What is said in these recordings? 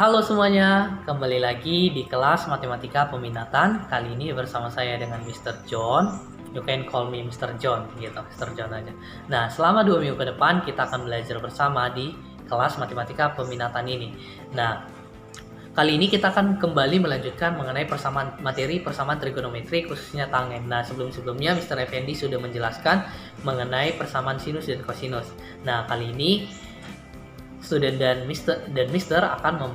Halo semuanya, kembali lagi di kelas Matematika Peminatan. Kali ini bersama saya dengan Mr. John. You can call me Mr. John, gitu, Mr. John aja. Nah, selama 2 minggu ke depan kita akan belajar bersama di kelas Matematika Peminatan ini. Nah, kali ini kita akan kembali melanjutkan mengenai persamaan trigonometri khususnya tangen. Nah, sebelumnya Mr. Effendi sudah menjelaskan mengenai persamaan sinus dan kosinus. Nah, kali ini student dan Mister akan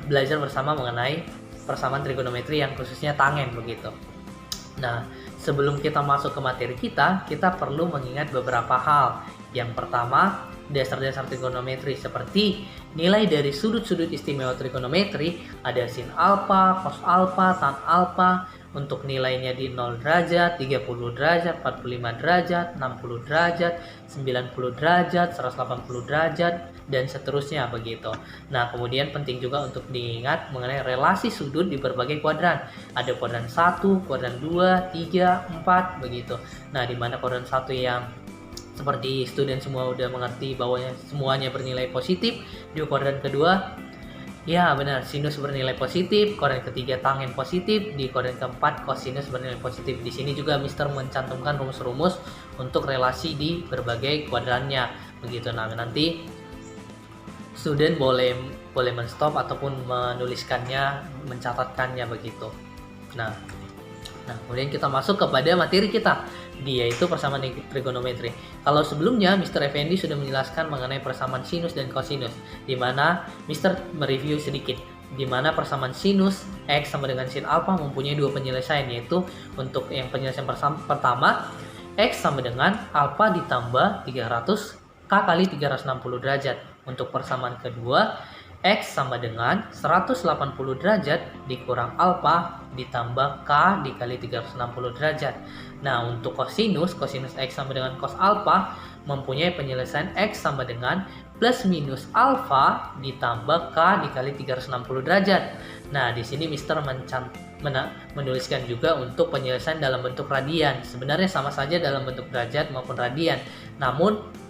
belajar bersama mengenai persamaan trigonometri yang khususnya tangen begitu. Nah, sebelum kita masuk ke materi kita perlu mengingat beberapa hal. Yang pertama, dasar-dasar trigonometri seperti nilai dari sudut-sudut istimewa trigonometri, ada sin alfa, cos alfa, tan alfa. Untuk nilainya di 0 derajat, 30 derajat, 45 derajat, 60 derajat, 90 derajat, 180 derajat, dan seterusnya begitu. Nah, kemudian penting juga untuk diingat mengenai relasi sudut di berbagai kuadran. Ada kuadran 1, kuadran 2, 3, 4 begitu. Nah, di mana kuadran 1 yang seperti student semua udah mengerti bahwa semuanya bernilai positif. Di kuadran kedua, ya benar, sinus bernilai positif. Kuadran ketiga tangen positif. Di kuadran keempat kosinus bernilai positif. Di sini juga Mister mencantumkan rumus-rumus untuk relasi di berbagai kuadrannya begitu. Nah, nanti student boleh men-stop ataupun menuliskannya, mencatatkannya begitu. Nah, kemudian kita masuk kepada materi kita, yaitu persamaan trigonometri. Kalau sebelumnya Mr. Effendi sudah menjelaskan mengenai persamaan sinus dan kosinus, di mana Mr. mereview sedikit, di mana persamaan sinus X sama dengan sin alfa mempunyai dua penyelesaian, yaitu untuk yang penyelesaian pertama, X sama dengan alfa ditambah 300 K kali 360 derajat. Untuk persamaan kedua, X sama dengan 180 derajat dikurang alfa ditambah K dikali 360 derajat. Nah, untuk kosinus X sama dengan cos alfa mempunyai penyelesaian X sama dengan plus minus alfa ditambah K dikali 360 derajat. Nah, di sini Mister menuliskan juga untuk penyelesaian dalam bentuk radian. Sebenarnya sama saja dalam bentuk derajat maupun radian. Namun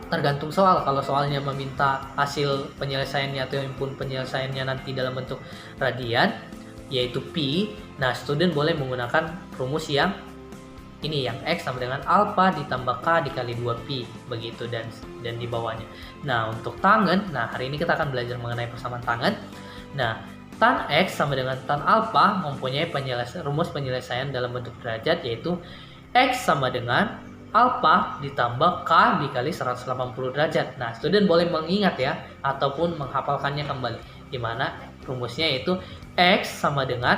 tergantung soal. Kalau soalnya meminta hasil penyelesaiannya atau pun penyelesaiannya nanti dalam bentuk radian, yaitu pi, nah student boleh menggunakan rumus yang ini, yang X sama dengan alfa ditambah K dikali 2pi begitu, dan di bawahnya. Nah, untuk tangen, nah hari ini kita akan belajar mengenai persamaan tangen. Nah, tan X sama dengan tan alfa mempunyai rumus penyelesaian dalam bentuk derajat, yaitu X sama dengan alfa ditambah K dikali 180 derajat. Nah, student boleh mengingat ya, ataupun menghafalkannya kembali, di mana rumusnya yaitu X sama dengan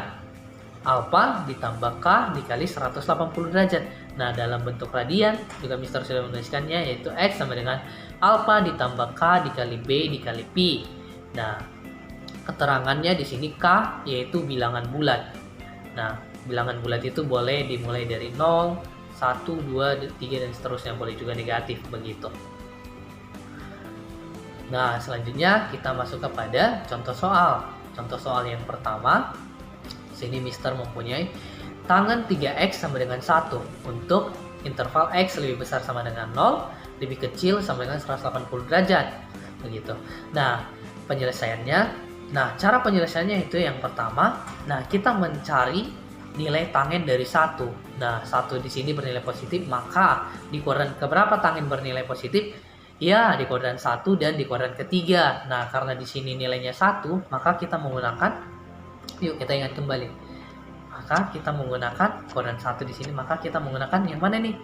alfa ditambah K dikali 180 derajat. Nah, dalam bentuk radian juga Mister sudah menuliskannya, yaitu X sama dengan alfa ditambah K dikali B dikali pi. Nah, keterangannya di sini K yaitu bilangan bulat. Nah, bilangan bulat itu boleh dimulai dari 0, 1, 2, 3, dan seterusnya, boleh juga negatif begitu. Nah, selanjutnya kita masuk kepada contoh soal. Contoh soal yang pertama, sini Mister mempunyai tangen 3X sama dengan 1 untuk interval X lebih besar sama dengan 0, lebih kecil sama dengan 180 derajat begitu. Nah, cara penyelesaiannya itu yang pertama, nah kita mencari nilai tangen dari 1. Nah, 1 di sini bernilai positif, maka di kuadran keberapa tangen bernilai positif? Ya, di kuadran 1 dan di kuadran ketiga. Nah, karena di sini nilainya 1, maka kita menggunakan, yuk kita ingat kembali. Maka kita menggunakan kuadran 1 di sini, maka kita menggunakan yang mana nih?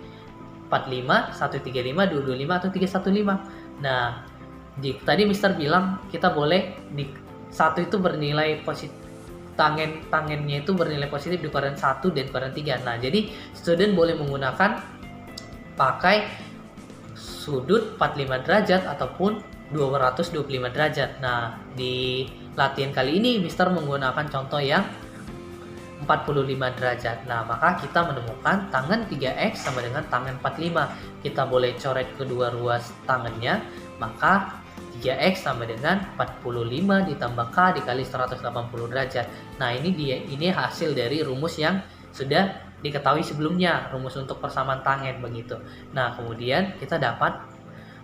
45, 135, 225 atau 315. Nah, tadi Mister bilang kita boleh di 1 itu bernilai positif, tangennya itu bernilai positif di kuadran 1 dan kuadran 3. Nah, jadi student boleh menggunakan pakai sudut 45 derajat ataupun 225 derajat. Nah, di latihan kali ini Mister menggunakan contoh yang 45 derajat. Nah, maka kita menemukan tangen 3X sama dengan tangen 45. Kita boleh coret kedua ruas tangennya, maka 3X sama dengan 45 ditambah K dikali 180 derajat. Nah, ini hasil dari rumus yang sudah diketahui sebelumnya, rumus untuk persamaan tangen begitu. Nah, kemudian kita dapat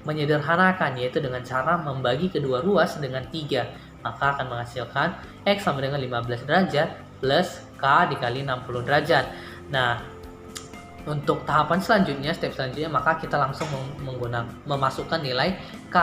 menyederhanakan, yaitu dengan cara membagi kedua ruas dengan 3. maka akan menghasilkan X sama dengan 15 derajat plus K dikali 60 derajat. Nah, untuk tahapan selanjutnya, step selanjutnya, maka kita langsung memasukkan nilai K.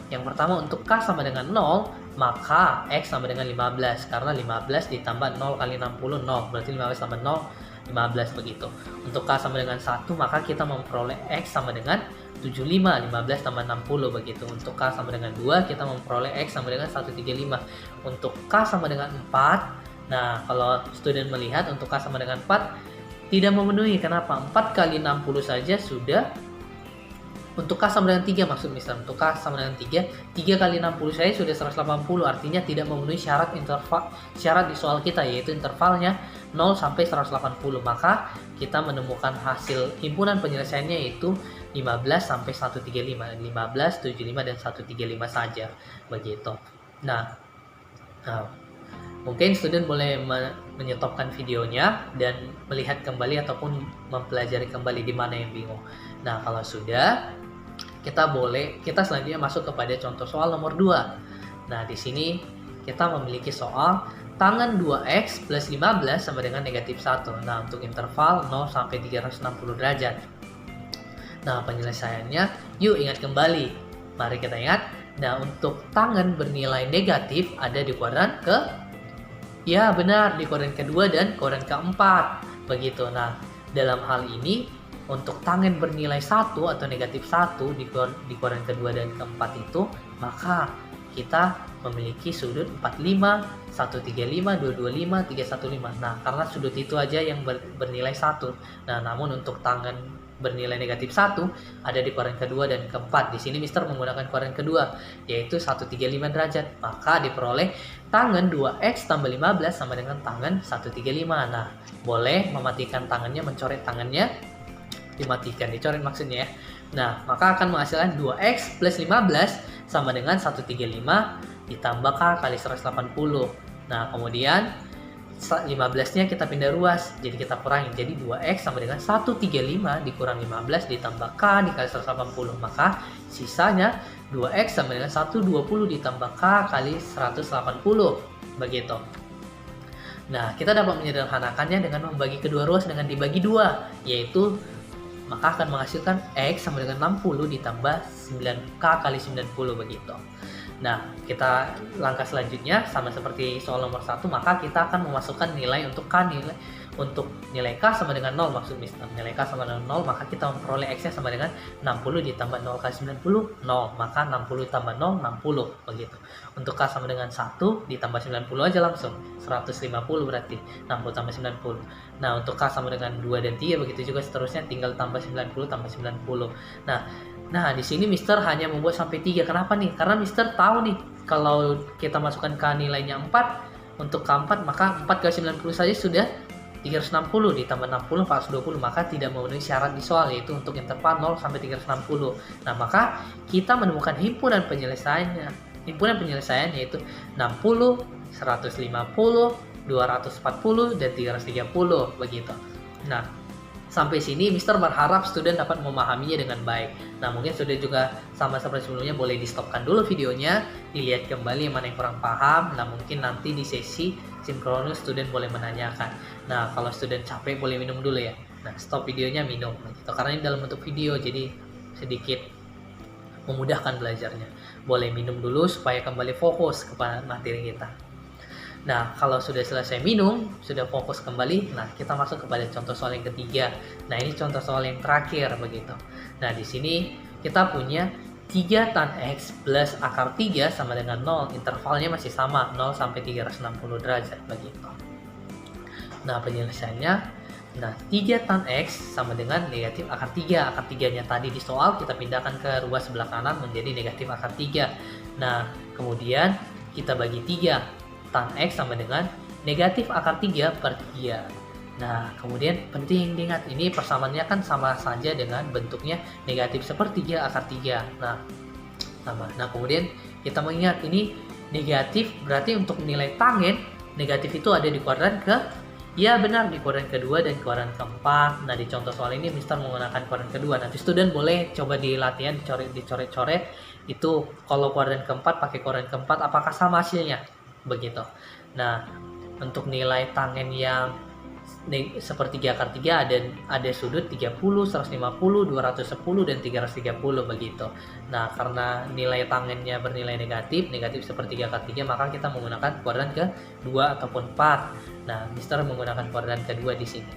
Yang pertama, untuk K sama dengan 0, maka X sama dengan 15. Karena 15 ditambah 0 kali 60, 0. Berarti 15 tambah 0, 15 begitu. Untuk K sama dengan 1, maka kita memperoleh X sama dengan 75, 15 tambah 60 begitu. Untuk K sama dengan 2, kita memperoleh X sama dengan 135. Untuk K sama dengan 4, nah kalau student melihat untuk K sama dengan 4 tidak memenuhi. Kenapa? 4 kali 60 saja sudah. Untuk K sama dengan 3 maksud misalnya. Untuk K sama dengan 3, 3 kali 60 saja sudah 180. Artinya tidak memenuhi syarat syarat di soal kita, yaitu intervalnya 0 sampai 180. Maka kita menemukan hasil himpunan penyelesaiannya yaitu 15 sampai 135. 15, 75 dan 135 saja begitu. Nah, mungkin student boleh menyetopkan videonya dan melihat kembali ataupun mempelajari kembali di mana yang bingung. Nah, kalau sudah, kita selanjutnya masuk kepada contoh soal nomor 2. Nah, di sini kita memiliki soal tangan 2x plus 15 sama dengan negatif 1. Nah, untuk interval 0 sampai 360 derajat. Nah, penyelesaiannya, yuk ingat kembali. Mari kita ingat. Nah, untuk tangan bernilai negatif ada di kuadran ya benar, di kuadran kedua dan kuadran keempat. Begitu. Nah, dalam hal ini untuk tangen bernilai 1 atau negatif 1 di kuadran kedua dan keempat itu, maka kita memiliki sudut 45, 135, 225, 315. Nah, karena sudut itu aja yang bernilai 1. Nah, namun untuk tangen bernilai negatif 1 ada di kuadran kedua dan keempat. Di sini Mister menggunakan kuadran kedua, yaitu 135 derajat. Maka diperoleh tangen 2x tambah 15 sama dengan tangen 135. Nah, boleh mematikan tangannya, mencoret tangannya, dimatikan, dicoret maksudnya ya. Nah, maka akan menghasilkan 2x plus 15 sama dengan 135 ditambah K kali 180. Nah, kemudian 15-nya kita pindah ruas, jadi kita kurangi. Jadi 2x sama dengan 135 dikurang 15 ditambah K dikali 180. Maka sisanya 2x sama dengan 120 ditambah K kali 180. Begitu. Nah, kita dapat menyederhanakannya dengan membagi kedua ruas dengan dibagi 2, yaitu maka akan menghasilkan X sama dengan 60 ditambah 9K kali 90 begitu. Nah, kita langkah selanjutnya sama seperti soal nomor 1, maka kita akan memasukkan nilai untuk K, nilai K sama dengan 0 maksud Mister. Nilai K sama dengan 0, maka kita memperoleh X-nya sama dengan 60 ditambah 0 kali 90, 0. Maka 60 ditambah 0, 60 begitu. Untuk K sama dengan 1 ditambah 90 aja langsung, 150 berarti 60 tambah 90. Nah, untuk K sama dengan 2 dan 3 begitu juga seterusnya, tinggal tambah 90 tambah 90. Nah, di sini Mister hanya membuat sampai 3. Kenapa nih? Karena Mister tahu nih, kalau kita masukkan K nilainya 4, untuk K4 maka 4 kali 90 saja sudah 360 ditambah 60 420, maka tidak memenuhi syarat di soal, yaitu untuk interval 0 sampai 360. Nah, maka kita menemukan himpunan penyelesaian yaitu 60, 150, 240 dan 330 begitu. Nah, sampai sini Mister berharap student dapat memahaminya dengan baik. Nah, mungkin student juga sama seperti sebelumnya boleh di stopkan dulu videonya, dilihat kembali mana yang kurang paham. Nah, mungkin nanti di sesi sinkronus student boleh menanyakan. Nah, kalau student capek boleh minum dulu ya. Nah, stop videonya, minum gitu. Karena ini dalam bentuk video, jadi sedikit memudahkan belajarnya. Boleh minum dulu supaya kembali fokus kepada materi kita. Nah, kalau sudah selesai minum, sudah fokus kembali, nah kita masuk kepada contoh soal yang ketiga. Nah, ini contoh soal yang terakhir begitu. Nah, di sini kita punya 3 tan X plus akar 3 sama dengan 0. Intervalnya masih sama, 0 sampai 360 derajat begitu. Nah, penyelesaiannya, 3 tan X sama dengan negatif akar 3. Akar 3-nya tadi di soal kita pindahkan ke ruas sebelah kanan menjadi negatif akar 3. Nah, kemudian kita bagi 3. Tan X sama dengan negatif akar 3 per 3. Nah, kemudian penting diingat, ini persamaannya kan sama saja dengan bentuknya negatif sepertiga akar 3. Nah, sama. Nah, kemudian kita mengingat ini negatif, berarti untuk nilai tangen negatif itu ada di kuadran ya benar, di kuadran kedua dan kuadran keempat. Nah, di contoh soal ini Mister menggunakan kuadran kedua. Nanti student boleh coba di latihan dicoret-coret Itu kalau kuadran keempat pakai kuadran keempat apakah sama hasilnya? Begitu. Nah, untuk nilai tangen yang sepertiga akar 3 ada sudut 30, 150, 210 dan 330 begitu. Nah, karena nilai tangennya bernilai negatif sepertiga akar 3, maka kita menggunakan kuadran ke-2 ataupun 4. Nah, Mister menggunakan kuadran kedua di sini.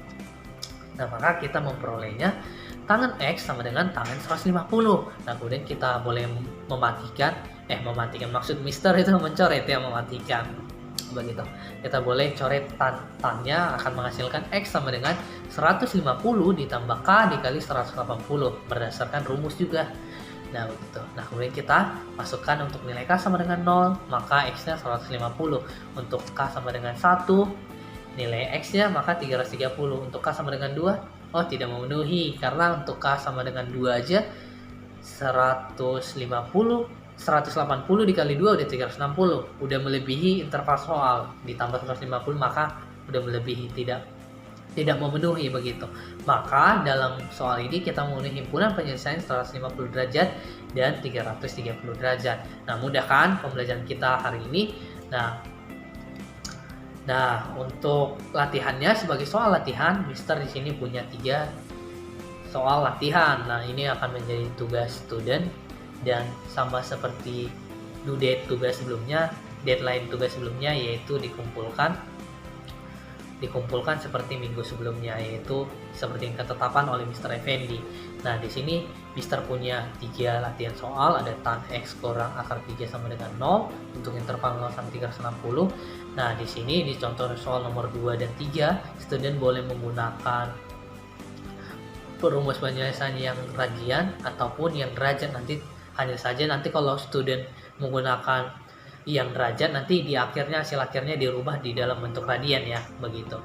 Nah, maka kita memperolehnya tangen X sama dengan tangen 150. Nah, kemudian kita boleh mematikan maksud Mister itu mencoret ya, mematikan begitu. Kita boleh coret tannya akan menghasilkan X sama dengan 150 ditambah K dikali 180 berdasarkan rumus juga. Nah, begitu. Nah, kemudian kita masukkan untuk nilai K sama dengan 0, maka X-nya 150. Untuk K sama dengan 1, nilai X-nya maka 330. Untuk K sama dengan 2, tidak memenuhi karena untuk K sama dengan 2 aja 180 dikali 2 udah 360, udah melebihi interval soal, ditambah 150 maka udah melebihi, tidak memenuhi begitu. Maka dalam soal ini kita memenuhi himpunan penyelesaian 150 derajat dan 330 derajat. Nah, mudah kan pembelajaran kita hari ini? Nah, untuk latihannya sebagai soal latihan, Mister di sini punya 3 soal latihan. Nah, ini akan menjadi tugas student dan sama seperti due date tugas sebelumnya, deadline tugas sebelumnya yaitu dikumpulkan seperti minggu sebelumnya, yaitu seperti yang ketetapan oleh Mr. Effendi. Nah, di sini Mr. punya 3 latihan soal, ada tan X kurang akar 3 sama dengan 0 untuk interval 0 sampai 360. Nah, di sini di contoh soal nomor 2 dan 3, student boleh menggunakan perumus penyelesaian yang radian ataupun yang derajat. Hanya saja nanti kalau student menggunakan yang derajat, nanti di akhirnya hasil akhirnya dirubah di dalam bentuk radian ya, begitu.